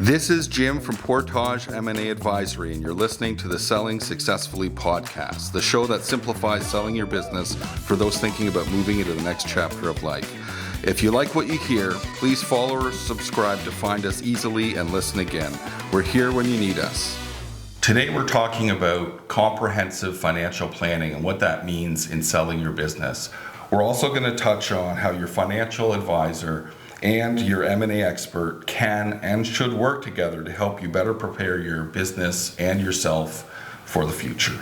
This is Jim from Portage M&A Advisory, and you're listening to the Selling Successfully podcast, the show that simplifies selling your business for those thinking about moving into the next chapter of life. If you like what you hear, please follow or subscribe to find us easily and listen again. We're here when you need us. Today we're talking about comprehensive financial planning and what that means in selling your business. We're also going to touch on how your financial advisor and your M&A expert can and should work together to help you better prepare your business and yourself for the future.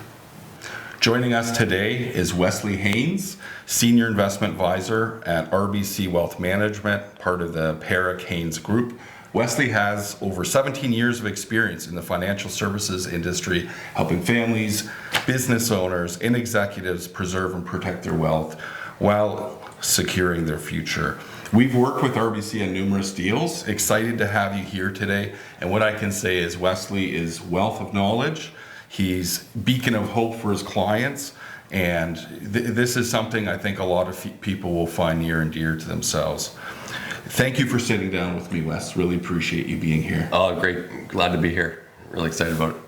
Joining us today is Wesley.Haynes, Senior Investment Advisor at RBC Wealth Management, part of the Parekh-Haynes Group. Wesley has over 17 years of experience in the financial services industry, helping families, business owners, and executives preserve and protect their wealth while securing their future. We've worked with RBC on numerous deals. Excited to have you here today. And what I can say is Wesley is wealth of knowledge. He's beacon of hope for his clients. And this is something I think a lot of people will find near and dear to themselves. Thank you for sitting down with me, Wes. Really appreciate you being here. Oh, great. Glad to be here. Really excited about it.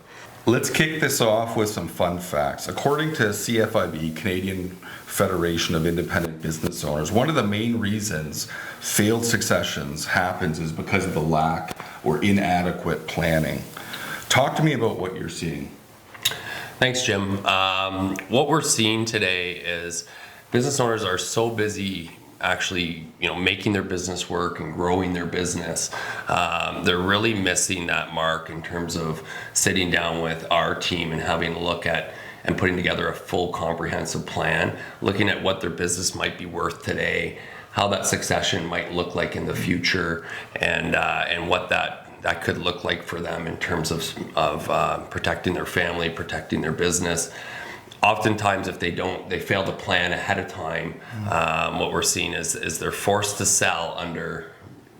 Let's kick this off with some fun facts. According to CFIB, Canadian Federation of Independent Business Owners, one of the main reasons failed successions happens is because of the lack or inadequate planning. Talk to me about what you're seeing. Thanks, Jim. What we're seeing today is business owners are so busy actually, making their business work and growing their business. They're really missing that mark in terms of sitting down with our team and having a look at and putting together a full comprehensive plan, looking at what their business might be worth today, how that succession might look like in the future, and what that could look like for them in terms of protecting their family, protecting their business. Oftentimes, if they fail to plan ahead of time, what we're seeing is they're forced to sell under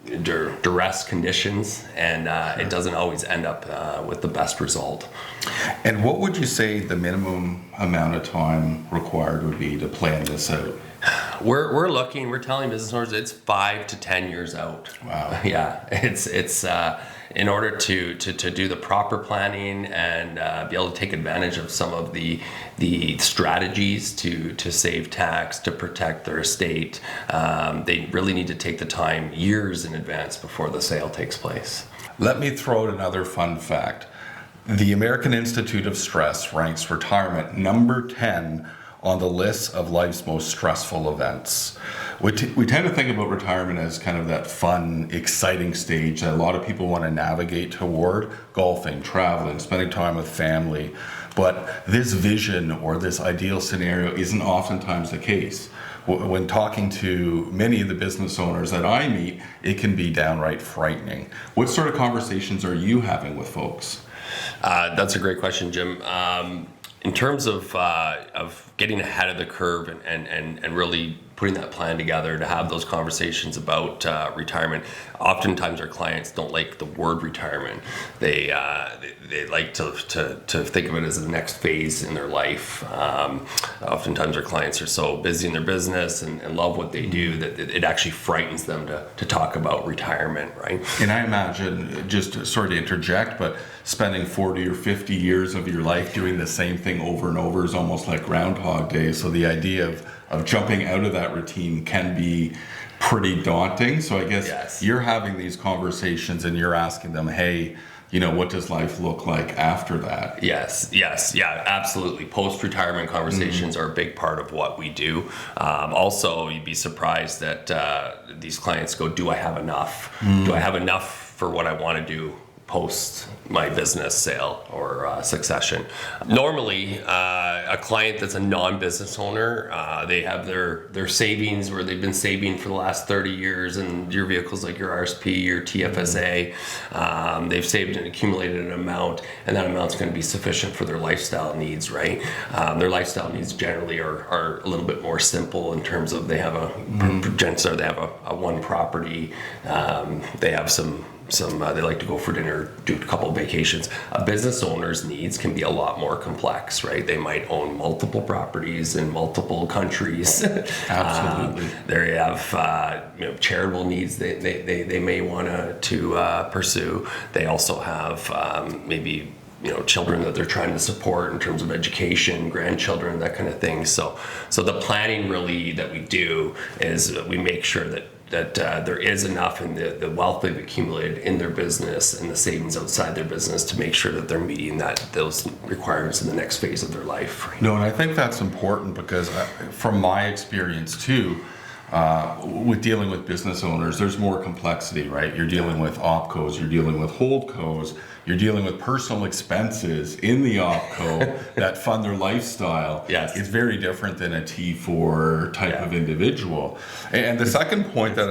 duress conditions, and it doesn't always end up with the best result. And what would you say the minimum amount of time required would be to plan this out? We're telling business owners it's 5 to 10 years out. Wow. Yeah, it's in order to do the proper planning and be able to take advantage of some of the strategies to save tax, to protect their estate. They really need to take the time years in advance before the sale takes place. Let me throw out another fun fact. The American Institute of Stress ranks retirement number 10 on the list of life's most stressful events. We tend to think about retirement as kind of that fun, exciting stage that a lot of people want to navigate toward: golfing, traveling, spending time with family. But this vision or this ideal scenario isn't oftentimes the case. When talking to many of the business owners that I meet, it can be downright frightening. What sort of conversations are you having with folks? That's a great question, Jim. In terms of getting ahead of the curve and really putting that plan together to have those conversations about retirement, oftentimes our clients don't like the word retirement. They like to think of it as the next phase in their life. Oftentimes our clients are so busy in their business and love what they do that it actually frightens them to talk about retirement, right? And I imagine, just sorry to interject, but spending 40 or 50 years of your life doing the same thing over and over is almost like Groundhog Day. So the idea of jumping out of that routine can be pretty daunting. So I guess Yes. You're having these conversations and you're asking them, hey, what does life look like after that? Yes, yeah, absolutely. Post-retirement conversations are a big part of what we do. Also, you'd be surprised that these clients go, do I have enough? Do I have enough for what I want to do post my business sale or succession? Normally, a client that's a non-business owner, they have their savings where they've been saving for the last 30 years, and your vehicles like your RSP, your TFSA, they've saved and accumulated an amount, and that amount's going to be sufficient for their lifestyle needs, right? Their lifestyle needs generally are a little bit more simple in terms of they have a one property, they have some they like to go for dinner, do a couple of vacations. A business owner's needs can be a lot more complex, right? They might own multiple properties in multiple countries. Absolutely. They have charitable needs they may want to pursue. They also have maybe children that they're trying to support in terms of education, grandchildren, that kind of thing. So the planning really that we do is we make sure that there is enough in the wealth they've accumulated in their business and the savings outside their business to make sure that they're meeting those requirements in the next phase of their life. No, and I think that's important because from my experience too, with dealing with business owners, there's more complexity, right? You're dealing with opcos, you're dealing with holdcos, you're dealing with personal expenses in the opco that fund their lifestyle. Yes. It's very different than a T4 type of individual. And the second point that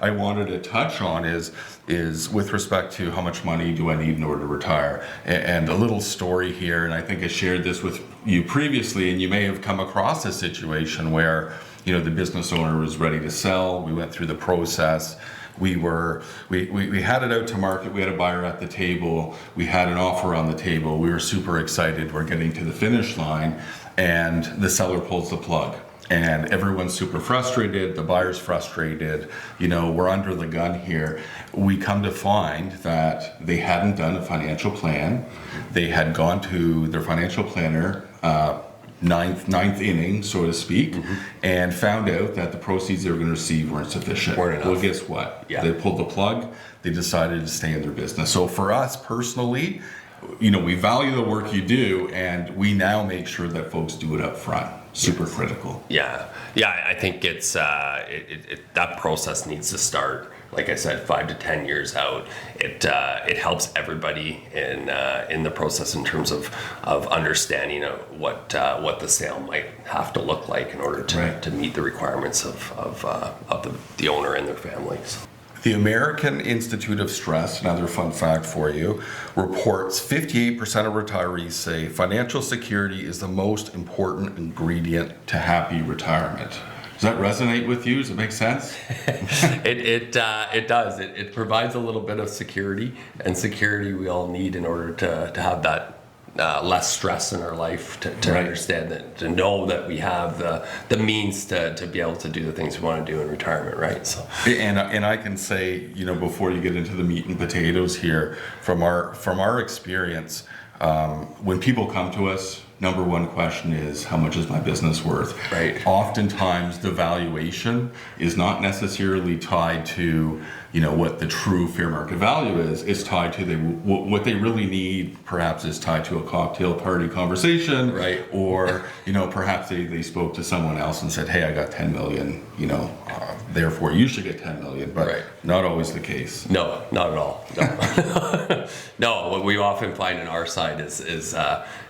I wanted to touch on is with respect to how much money do I need in order to retire? And a little story here, and I think I shared this with you previously, and you may have come across a situation where the business owner was ready to sell. We went through the process. We had it out to market. We had a buyer at the table. We had an offer on the table. We were super excited. We're getting to the finish line, and the seller pulls the plug. And everyone's super frustrated. The buyer's frustrated. We're under the gun here. We come to find that they hadn't done a financial plan. They had gone to their financial planner, ninth inning, so to speak, and found out that the proceeds they were going to receive weren't sufficient. Well, guess what? Yeah. They pulled the plug. They decided to stay in their business. So for us personally, we value the work you do, and we now make sure that folks do it up front. Super critical. Yeah. I think it's that process needs to start. Like I said, 5 to 10 years out. It helps everybody in the process in terms of understanding what the sale might have to look like in order to meet the requirements of the owner and their families. The American Institute of Stress, another fun fact for you, reports 58% of retirees say financial security is the most important ingredient to happy retirement. Does that resonate with you? Does it make sense? It does. It provides a little bit of security, and security we all need in order to have that less stress in our life, to understand that, to know that we have the means to be able to do the things we want to do in retirement, right? So, and I can say, before you get into the meat and potatoes here, from our experience, when people come to us, number one question is, how much is my business worth? Right. Oftentimes the valuation is not necessarily tied to what the true fair market value is. It's tied to what they really need. Perhaps is tied to a cocktail party conversation, right? Or perhaps they spoke to someone else and said, hey, I got 10 million, therefore you should get 10 million, but not always the case. No, not at all. No. No, what we often find on our side is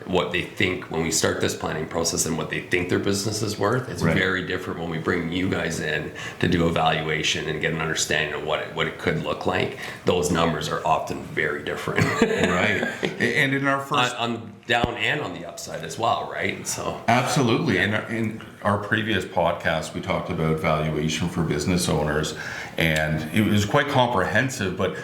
what they think when we start this planning process and what they think their business is worth. It's very different when we bring you guys in to do a valuation and get an understanding of what it could look like. Those numbers are often very different. Right. And in our first... on down and on the upside as well, right? So absolutely. And in our previous podcast, we talked about valuation for business owners, and it was quite comprehensive, but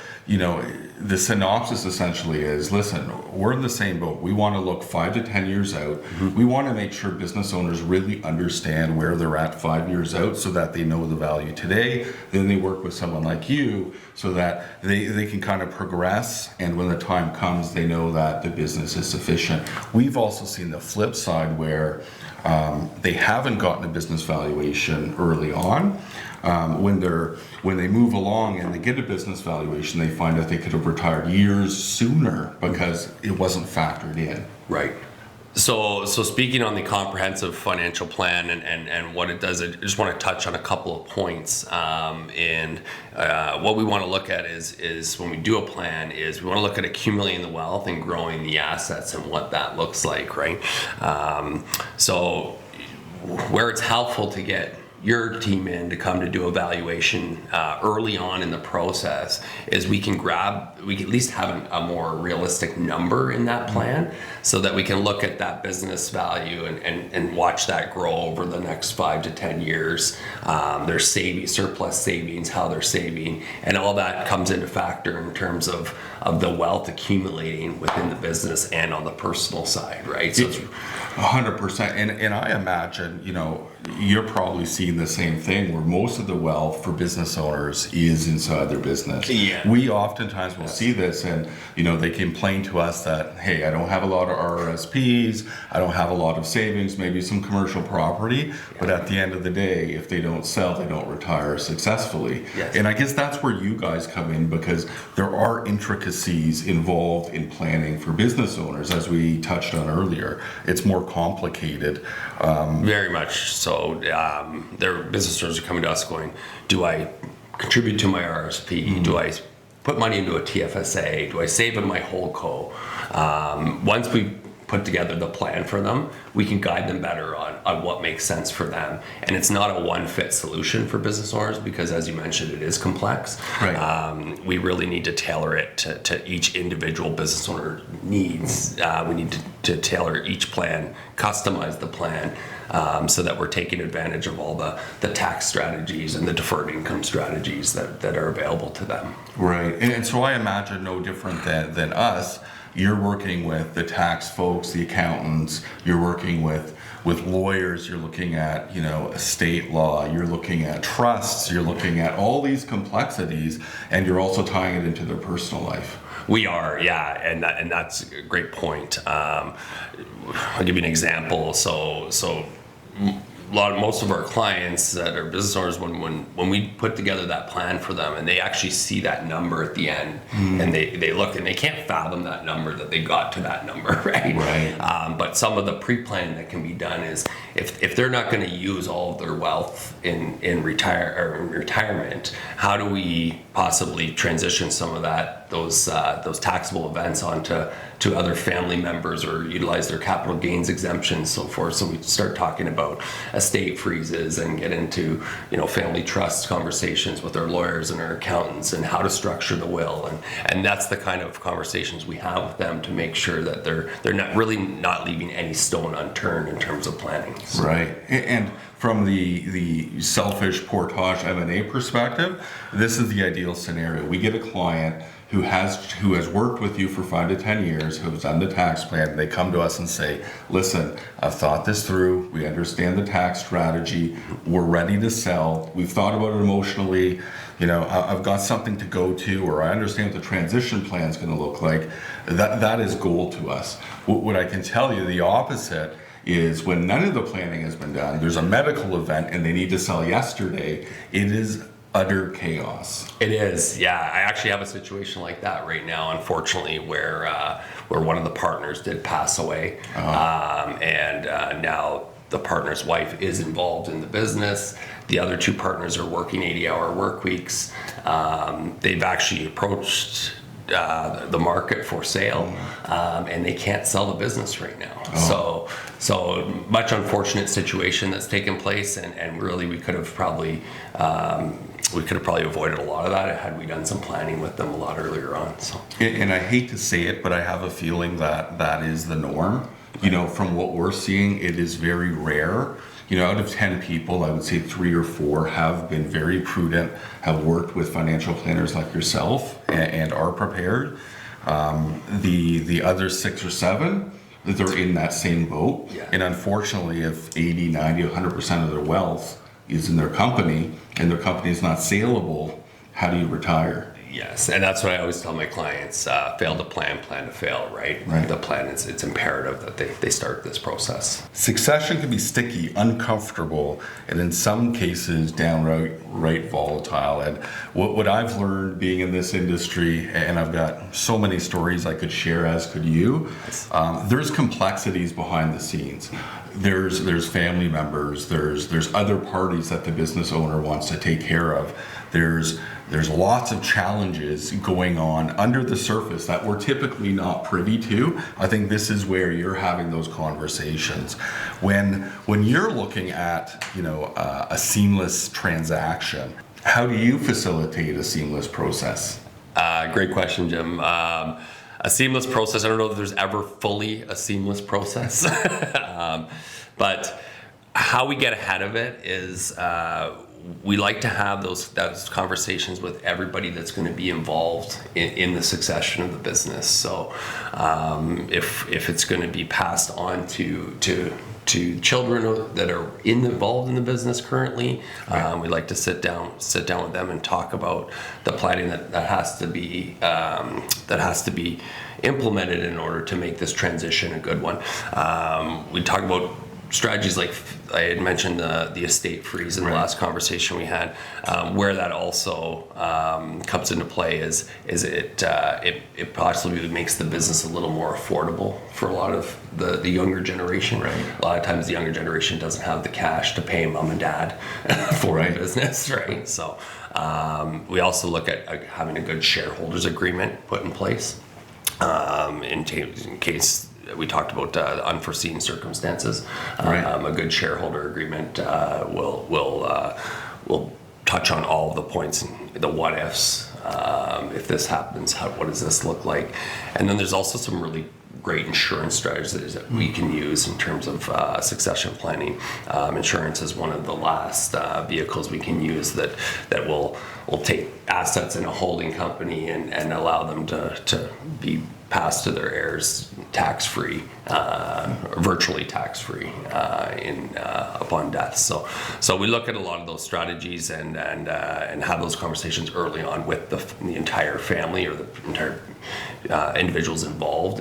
the synopsis essentially is, listen, we're in the same boat. We want to look 5 to 10 years out. We want to make sure business owners really understand where they're at 5 years out so that they know the value today. Then they work with someone like you so that they can kind of progress, and when the time comes, they know that the business is sufficient. We've also seen the flip side where they haven't gotten a business valuation early on. When they move along and they get a business valuation, they find that they could have retired years sooner because it wasn't factored in. Right. So speaking on the comprehensive financial plan and what it does, I just want to touch on a couple of points. And what we want to look at is when we do a plan is we want to look at accumulating the wealth and growing the assets and what that looks like, right? So where it's helpful to get your team in to come to do evaluation early on in the process is we can at least have a more realistic number in that plan so that we can look at that business value and watch that grow over the next 5 to 10 years. Their surplus savings, how they're saving, and all that comes into factor in terms of the wealth accumulating within the business and on the personal side, right? So it's 100%. And I imagine, you're probably seeing the same thing where most of the wealth for business owners is inside their business. Yeah. We oftentimes will see this and, they complain to us that, hey, I don't have a lot of RRSPs, I don't have a lot of savings, maybe some commercial property, but at the end of the day, if they don't sell, they don't retire successfully. Yes. And I guess that's where you guys come in, because there are intricacies involved in planning for business owners, as we touched on earlier. It's more complicated. Very much so. Their business owners are coming to us going, do I contribute to my RSP? Mm-hmm. Do I put money into a TFSA? Do I save in my holdco? Once we put together the plan for them, we can guide them better on what makes sense for them. And it's not a one-fit solution for business owners because, as you mentioned, it is complex. Right. We really need to tailor it to each individual business owner needs. We need to tailor each plan, customize the plan, so that we're taking advantage of all the tax strategies and the deferred income strategies that are available to them. Right. And so I imagine no different than us. You're working with the tax folks, the accountants, you're working with lawyers, you're looking at, estate law, you're looking at trusts, you're looking at all these complexities, and you're also tying it into their personal life. We are, yeah, and that's a great point. I'll give you an example. So most of our clients that are business owners, when we put together that plan for them and they actually see that number at the end, and they look and they can't fathom that number, that they got to that number, right? Right. But some of the pre-planning that can be done is if they're not going to use all of their wealth in retirement, how do we possibly transition some of those taxable events onto other family members or utilize their capital gains exemptions, so forth. So we start talking about estate freezes and get into family trust conversations with our lawyers and our accountants and how to structure the will, and that's the kind of conversations we have with them to make sure that they're not leaving any stone unturned in terms of planning. So. Right. And from the selfish Portage M&A perspective, this is the ideal scenario. We get a client who has worked with you for 5 to 10 years, who has done the tax plan. They come to us and say, listen, I've thought this through. We understand the tax strategy. We're ready to sell. We've thought about it emotionally. I've got something to go to, or I understand what the transition plan is going to look like. That is gold to us. What I can tell you, the opposite is when none of the planning has been done, there's a medical event and they need to sell yesterday, it is utter chaos. It is, yeah. I actually have a situation like that right now, unfortunately, where one of the partners did pass away, and now the partner's wife is involved in the business. The other two partners are working 80-hour work weeks. They've actually approached the market for sale, and they can't sell the business right now. So much unfortunate situation that's taken place, and really we could have probably avoided a lot of that had we done some planning with them a lot earlier on. So. And I hate to say it, but I have a feeling that is the norm. From what we're seeing, it is very rare. Out of 10 people, I would say 3 or 4 have been very prudent, have worked with financial planners like yourself, and are prepared. The other 6 or 7, they're in that same boat. Yeah. And unfortunately, if 80, 90, 100% of their wealth is in their company, and their company is not saleable, how do you retire? Yes, and that's what I always tell my clients, fail to plan to fail, right? The plan, it's imperative that they start this process. Succession can be sticky, uncomfortable, and in some cases downright volatile. And what I've learned being in this industry, and I've got so many stories I could share, as could you, there's complexities behind the scenes. There's family members, there's other parties that the business owner wants to take care of. There's lots of challenges going on under the surface that we're typically not privy to. I think this is where you're having those conversations. When you're looking at, a seamless transaction, how do you facilitate a seamless process? Great question, Jim. A seamless process, I don't know if there's ever fully a seamless process, but how we get ahead of it is we like to have those conversations with everybody that's going to be involved in the succession of the business. So if it's going to be passed on to children that are involved in the business currently, we like to sit down with them and talk about the planning that has to be implemented in order to make this transition a good one. We talk about strategies like I had mentioned the estate freeze in the last conversation we had. Where that also comes into play is it possibly makes the business a little more affordable for a lot of the younger generation. Right. A lot of times the younger generation doesn't have the cash to pay mom and dad for a business, right? So we also look at having a good shareholders agreement put in place in case. We talked about unforeseen circumstances. A good shareholder agreement will touch on all of the points and the what ifs. If this happens, what does this look like? And then there's also some really great insurance strategies that we can use in terms of succession planning. Insurance is one of the last vehicles we can use that will take assets in a holding company and allow them to be passed to their heirs tax-free, virtually tax-free upon death. So we look at a lot of those strategies and have those conversations early on with the entire family or the entire individuals involved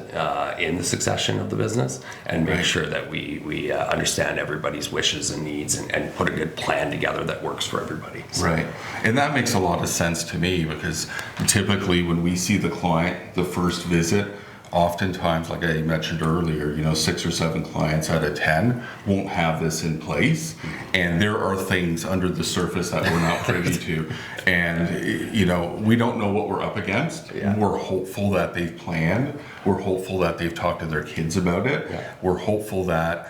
in the succession of the business, and make sure that we understand everybody's wishes and needs and put a good plan together that works for everybody. So. Right. And that makes a lot of sense to me, because typically when we see the client, the first visit, oftentimes, like I mentioned earlier, 6 or 7 clients out of 10 won't have this in place, and there are things under the surface that we're not privy to, and we don't know what we're up against. We're hopeful that they've planned. We're hopeful that they've talked to their kids about it. We're hopeful that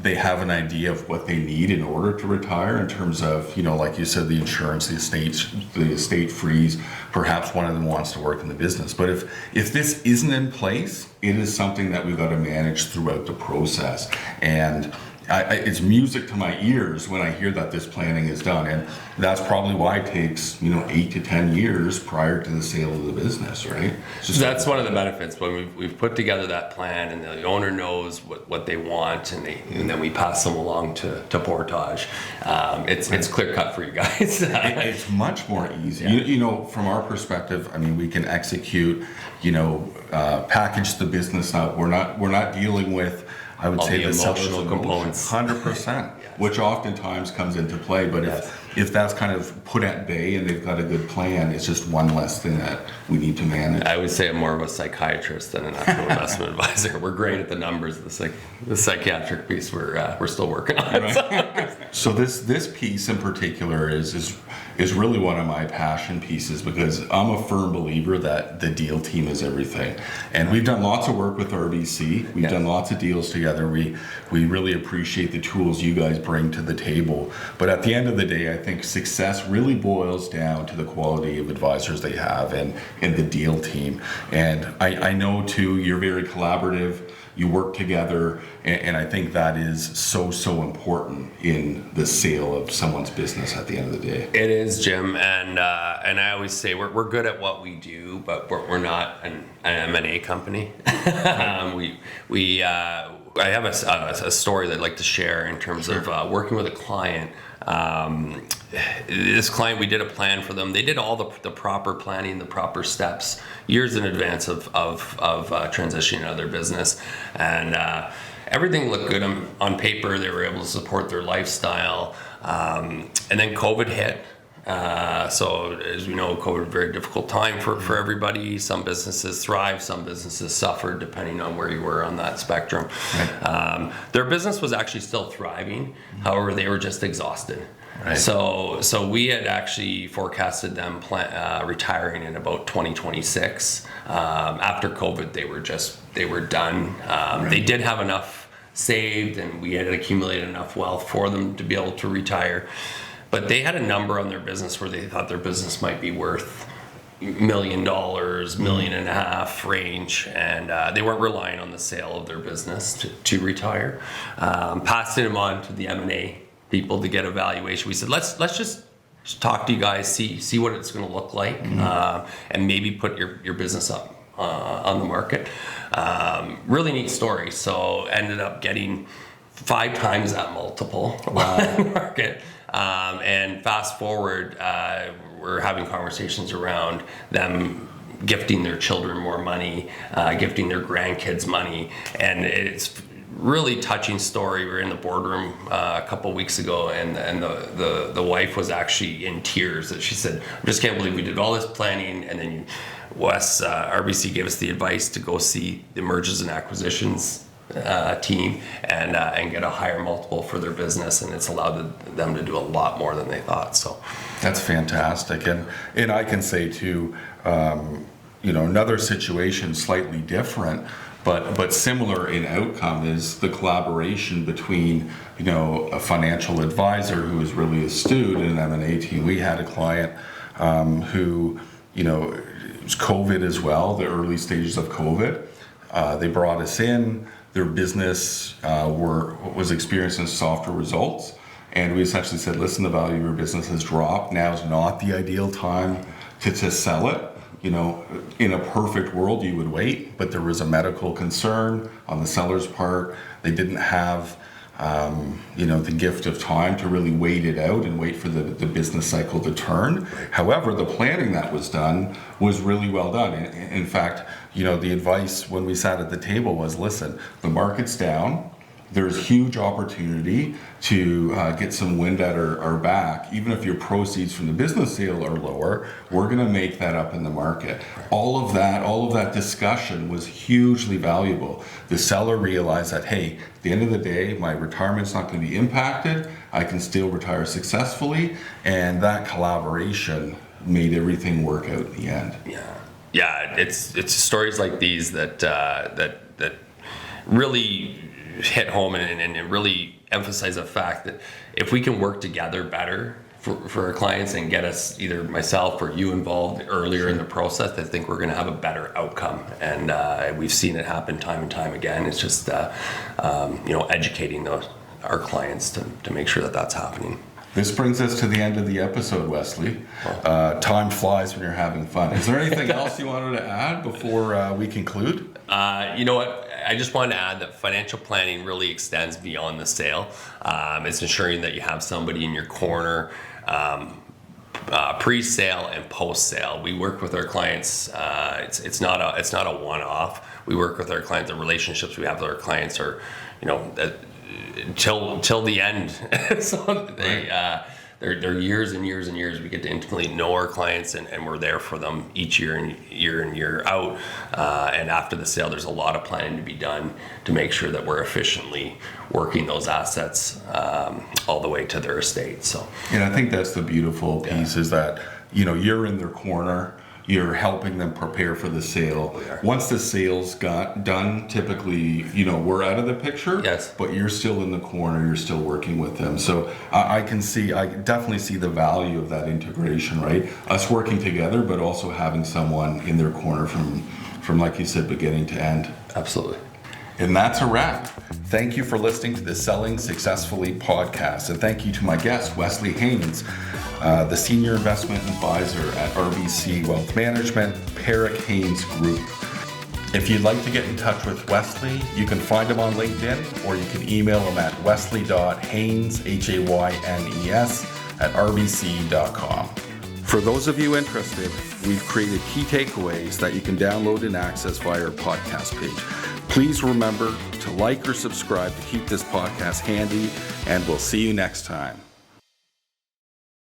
they have an idea of what they need in order to retire, in terms of, like you said, the insurance, the estate freeze. Perhaps one of them wants to work in the business. But if this isn't in place, it is something that we've got to manage throughout the process. And it's music to my ears when I hear that this planning is done, and that's probably why it takes 8 to 10 years prior to the sale of the business, right? That's one of the benefits when we've put together that plan, and the owner knows what they want, and then we pass them along to Portage. It's clear cut for you guys. It's much more easy. From our perspective, we can execute, package the business up. We're not dealing with, I would say, the emotional components, 100%, which oftentimes comes into play. But if that's kind of put at bay and they've got a good plan, it's just one less thing that we need to manage. I would say I'm more of a psychiatrist than an actual investment advisor. We're great at the numbers. The psychiatric piece we're still working on. Right. So this piece in particular is really one of my passion pieces, because I'm a firm believer that the deal team is everything. And we've done lots of work with RBC. We've done lots of deals together. We really appreciate the tools you guys bring to the table. But at the end of the day, I think success really boils down to the quality of advisors they have and the deal team. And I know too, you're very collaborative. You work together, and I think that is so important in the sale of someone's business at the end of the day. It is, Jim, and I always say we're good at what we do, but we're not an M&A company. I have a story that I'd like to share in terms of working with a client. This client, we did a plan for them. They did all the proper planning, the proper steps, years in advance of transitioning out of their business, and everything looked good on paper. They were able to support their lifestyle, and then COVID hit. So as we know, COVID was a very difficult time for everybody. Some businesses thrived, some businesses suffered, depending on where you were on that spectrum. Right. Their business was actually still thriving. However, they were just exhausted. Right. So we had actually forecasted them retiring in about 2026. After COVID, they were done. They did have enough saved, and we had accumulated enough wealth for them to be able to retire. But they had a number on their business where they thought their business might be worth $1 million, $1.5 million range, and they weren't relying on the sale of their business to retire. Passing them on to the M&A people to get a valuation. We said, let's just talk to you guys, see what it's going to look like, and maybe put your business up on the market. Really neat story. So ended up getting 5 times that multiple on the market. And fast forward, we're having conversations around them gifting their children more money, gifting their grandkids money, and it's really touching story. We were in the boardroom a couple weeks ago, and the wife was actually in tears. That she said, "I just can't believe we did all this planning, and then Wes RBC gave us the advice to go see the mergers and acquisitions team and get a higher multiple for their business, and it's allowed them to do a lot more than they thought." So that's fantastic. And I can say too, another situation slightly different, but similar in outcome is the collaboration between a financial advisor who is really astute and an M&A team. We had a client who it was COVID as well, the early stages of COVID. They brought us in. Their business was experiencing softer results, and we essentially said, listen, the value of your business has dropped. Now is not the ideal time to sell it. In a perfect world, you would wait, but there was a medical concern on the seller's part. They didn't have the gift of time to really wait it out and wait for the business cycle to turn. However, the planning that was done was really well done. In fact, the advice when we sat at the table was, listen, the market's down. There's huge opportunity to get some wind at our back. Even if your proceeds from the business sale are lower, we're going to make that up in the market. All of that discussion was hugely valuable. The seller realized that, hey, at the end of the day, my retirement's not going to be impacted. I can still retire successfully, and that collaboration made everything work out in the end. Yeah. It's stories like these that really hit home and really emphasize the fact that if we can work together better for our clients and get us, either myself or you, involved earlier in the process, I think we're going to have a better outcome. And we've seen it happen time and time again. It's just educating our clients to make sure that that's happening. This brings us to the end of the episode, Wesley. Time flies when you're having fun. Is there anything else you wanted to add before we conclude? You know what? I just wanted to add that financial planning really extends beyond the sale. It's ensuring that you have somebody in your corner, pre-sale and post-sale. We work with our clients. It's not a one-off. We work with our clients. The relationships we have with our clients are, till the end. So they're years and years and years. We get to intimately know our clients, and we're there for them each year and year out. And after the sale, there's a lot of planning to be done to make sure that we're efficiently working those assets all the way to their estate. So, and I think that's the beautiful piece is that you're in their corner. You're helping them prepare for the sale. Once the sale's got done, typically, we're out of the picture. Yes. But you're still in the corner. You're still working with them. So I definitely see the value of that integration, right? Us working together, but also having someone in their corner from like you said, beginning to end. Absolutely. And that's a wrap. Thank you for listening to the Selling Successfully podcast. And thank you to my guest, Wesley Haynes, the Senior Investment Advisor at RBC Wealth Management, Parekh-Haynes Group. If you'd like to get in touch with Wesley, you can find him on LinkedIn, or you can email him at wesley.haynes, Haynes, at rbc.com. For those of you interested, we've created key takeaways that you can download and access via our podcast page. Please remember to like or subscribe to keep this podcast handy, and we'll see you next time.